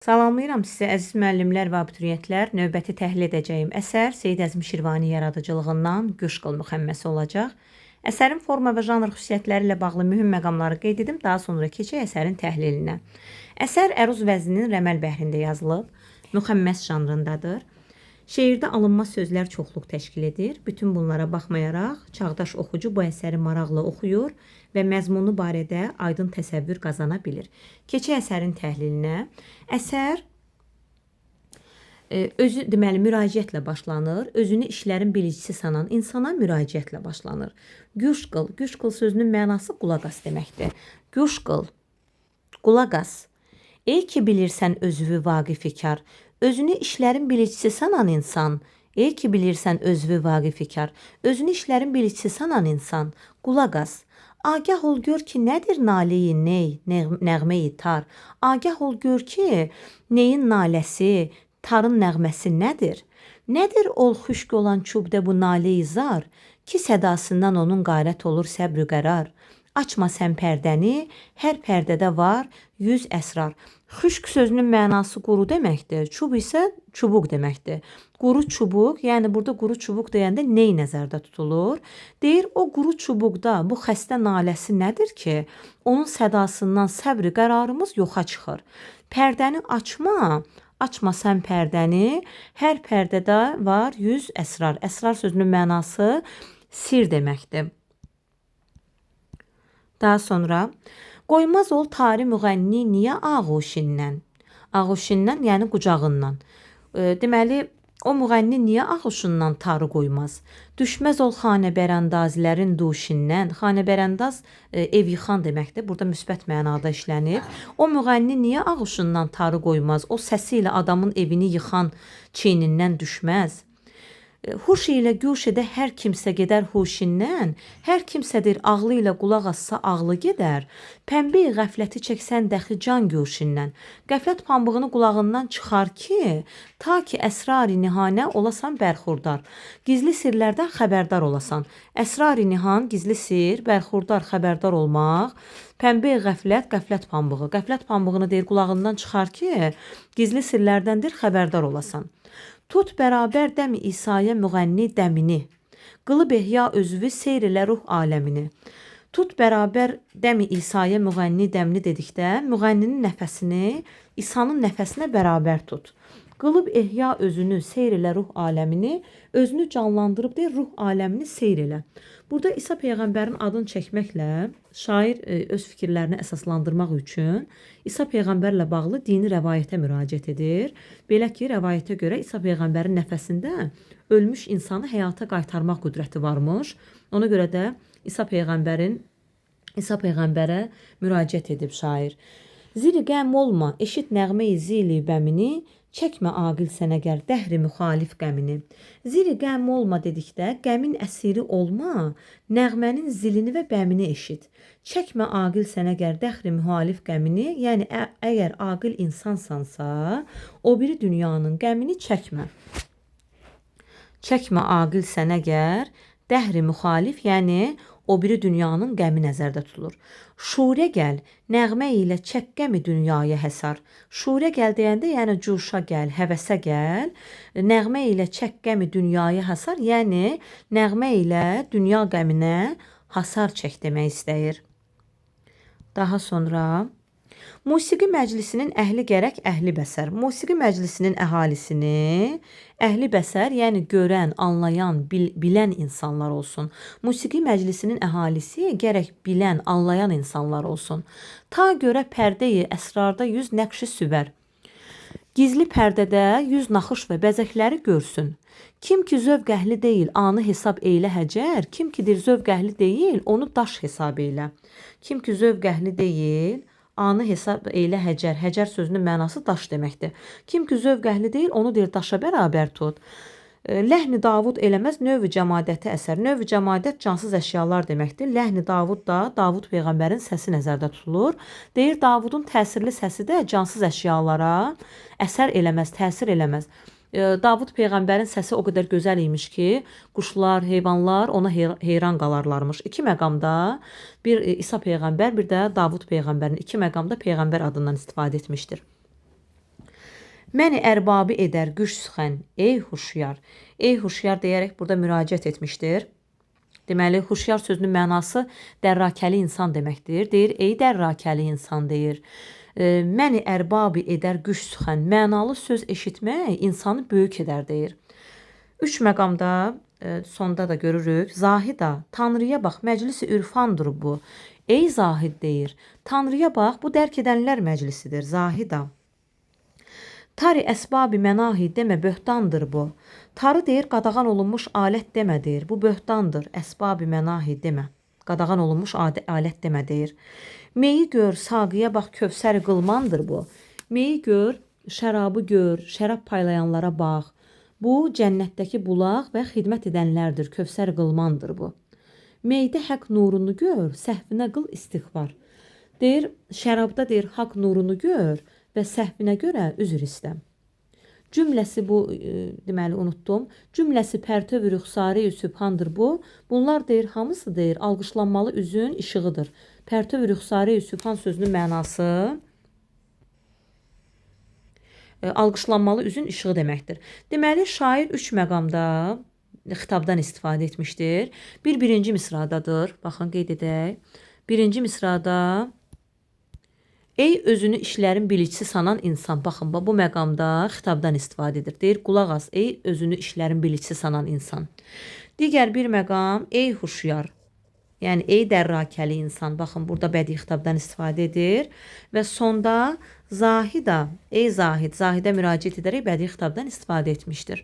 Salamlayıram sizə əziz müəllimlər və abituriyentlər. Növbəti təhlil edəcəyim əsər Seyid Əzim Şirvani yaradıcılığından Qışqıl müxəmməsi olacaq. Əsərin forma və janr xüsusiyyətləri ilə bağlı mühüm məqamları qeyd edim, daha sonra keçək əsərin təhlilinə. Əsər əruz vəzninin rəməl bəhrində yazılıb, müxəmməs janrındadır. Şeirdə alınma sözlər çoxluq təşkil edir. Bütün bunlara baxmayaraq, çağdaş oxucu bu əsəri maraqla oxuyur və məzmunu barədə aydın təsəvvür qazana bilir. Keçək əsərin təhlilinə. Əsər özü deməli müraciətlə başlanır. Özünü işlərin bilicisi sanan insana müraciətlə başlanır. Güşqıl, güşqıl sözünün mənası qulaq as deməkdir. Güşqıl, qulaq as. Ey ki bilirsən özünü vaqifikar, özünü işlərin bilicisi sanan insan. Ey ki bilirsən özünü vaqifikar, özünü işlərin bilicisi sanan insan, qulaq as. Agah ol gör ki, nədir naləyi ney, nəğməyi tar. Agah ol gör ki, neyin naləsi, tarın nəğməsi nədir? Nədir ol xüşk olan çubdə bu naləyi zar, ki sədasından onun qarət olur səbr qərar. Açma sən pərdəni, hər pərdədə var 100 əsrar. Xüşk sözünün mənası quru deməkdir, çub isə çubuq deməkdir. Quru çubuq, yəni burada quru çubuq deyəndə ney nəzərdə tutulur? Deyir, o quru çubuqda bu xəstə naləsi nədir ki, onun sədasından səbri qərarımız yoxa çıxır. Pərdəni açma, açma sən pərdəni, hər pərdədə var 100 əsrar. Əsrar sözünün mənası sir deməkdir. Daha sonra qoymaz ol tari müğənni niyə ağuşindən? Ağuşindən yəni qucağından. Deməli o müğənni niyə ağuşundan tarı qoymaz? Düşməz ol xanəbərandazilərin duşindən. Xanəbərandaz ev yıxan deməkdir. Burada müsbət mənada işlənib. O müğənni niyə ağuşundan tarı qoymaz? O səsi ilə adamın evini yıxan çiynindən düşməz. Huş ilə güş edə hər kimsə gedər huşindən, hər kimsədir ağlı ilə qulaq assa ağlı gedər. Pəmbəyi qəfləti çəksən dəxi can güşindən. Qəflət pambığını qulağından çıxar ki, ta ki əsrar-i nihanə olasan bərxurdar. Gizli sirlərdən xəbərdar olasan. Əsrar-i nihan, gizli sir, bərxurdar, xəbərdar olmaq. Pəmbəyi qəflət, qəflət pambığı. Qəflət pambığını deyir qulağından çıxar ki, gizli sirlərdəndir, xəbərdar olasan. Tut bərabər dəmi İsa'ya müğənni dəmini. Qılıb ehya özvü seyr elə ruh aləmini. Tut bərabər dəmi İsa'ya müğənni dəmini dedikdə, müğənninin nəfəsini İsa'nın nəfəsinə bərabər tut. Qılıb ehya özünü seyr elə ruh aləmini, özünü canlandırıb deyir, ruh aləmini seyr elə. Burada İsa Peyğəmbərin adını çəkməklə şair öz fikirlərini əsaslandırmaq üçün İsa Peyğəmbərlə bağlı dini rəvayətə müraciət edir. Belə ki, rəvayətə görə İsa Peyğəmbərin nəfəsində ölmüş insanı həyata qaytarmaq qüdrəti varmış. Ona görə də İsa Peyğəmbərə müraciət edib şair. Ziri qəm olma, eşit nəğməyi zili bəmini, çəkmə aqil sənə gəl dəhri müxalif qəmini. Ziri qəm olma dedikdə, qəmin əsiri olma, nəğmənin zilini və bəmini eşit. Çəkmə aqil sənə gəl dəhri müxalif qəmini, yəni əgər aqil insansansa, o biri dünyanın qəmini çəkmə. Çəkmə aqil sənə gəl dəhri müxalif, yəni o biri dünyanın qəmi nəzərdə tutulur. Şurə gəl, nəğmə ilə çək qəmi dünyaya həsar. Şurə gəl deyəndə, yəni cuşa gəl, həvəsə gəl. Nəğmə ilə çək qəmi dünyaya həsar, yəni nəğmə ilə dünya qəminə hasar çək demək istəyir. Daha sonra musiqi məclisinin əhli gərək əhli bəsər. Musiqi məclisinin əhalisini əhli bəsər, yəni görən, anlayan, bilən insanlar olsun. Musiqi məclisinin əhalisi gərək bilən, anlayan insanlar olsun. Ta görə pərdəyi əsrarda 100 nəqşi süvər. Gizli pərdədə 100 naxış və bəzəkləri görsün. Kim ki zövq əhli deyil, anı hesab eylə həcər. Kim kidir zövq əhli deyil, onu daş hesab eylə. Kim ki zövq əhli deyil, anı hesab eylə həcər. Həcər sözünün mənası daş deməkdir. Kim ki zövq əhli deyil, onu deyir daşa bərabər tut. Ləhni Davud eləməz növ-i cəmadəti əsər. Növ-i cəmadət cansız əşyalar deməkdir. Ləhni Davud da Davud Peyğəmbərin səsi nəzərdə tutulur. Deyir Davudun təsirli səsi də cansız əşyalara əsər eləməz, təsir eləməz. Davud Peyğəmbərin səsi o qədər gözəl imiş ki, quşlar, heyvanlar ona heyran qalarlarmış. İki məqamda, bir İsa Peyğəmbər, bir də Davud Peyğəmbərin iki məqamda Peyğəmbər adından istifadə etmişdir. Məni ərbabı edər güc sıxən, ey huşyar. Ey huşyar deyərək burada müraciət etmişdir. Deməli, huşyar sözünün mənası dərrakəli insan deməkdir. Deyir, ey dərrakəli insan deyir. Məni ərbabı edər güc sıxən. Mənalı söz eşitmək insanı böyük edər deyir. 3 məqamda sonda da görürük. Zahida, Tanrıya bax, məclisi ürfandır bu. Ey zahid deyir. Tanrıya bax, bu dərk edənlər məclisidir. Zahida. Tari əsbabi mənahi demə, böhtandır bu. Tarı deyir, qadağan olunmuş alət demə deyir. Bu böhtandır. Əsbabi mənahi demə. Qadağan olunmuş alət demə deyir. Meyi gör, saqıya bax, kövsər qılmandır bu. Meyi gör, şərabı gör, şərab paylayanlara bax. Bu cənnətdəki bulaq və xidmət edənlərdir. Kövsər qılmandır bu. Meydə haqq nurunu gör, səhvinə qıl istiğfar. Deyir, şərabda deyir, haqq nurunu gör və səhvinə görə üzr istəm. Cümləsi bu, deməli unutdum. Cümləsi pərtöv rüxsari sübhandır bu. Bunlar deyir, hamısı deyir, alqışlanmalı üzün işığıdır. Pərtöv rüxsari sübhan sözünün mənası alqışlanmalı üzün işığı deməkdir. Deməli, şair 3 məqamda xitabdan istifadə etmişdir. Birinci misradadır. Baxın, qeyd edək. Birinci misrada ey özünü işlərin bilicisi sanan insan. Baxın, bu məqamda xitabdan istifadə edir. Deyir, qulaq as, ey özünü işlərin bilicisi sanan insan. Digər bir məqam, ey huşyar. Yəni, ey dərrakəli insan. Baxın, burada bədii xitabdan istifadə edir. Və sonda zahida, ey zahid, zahidə müraciət edərək bədii xitabdan istifadə etmişdir.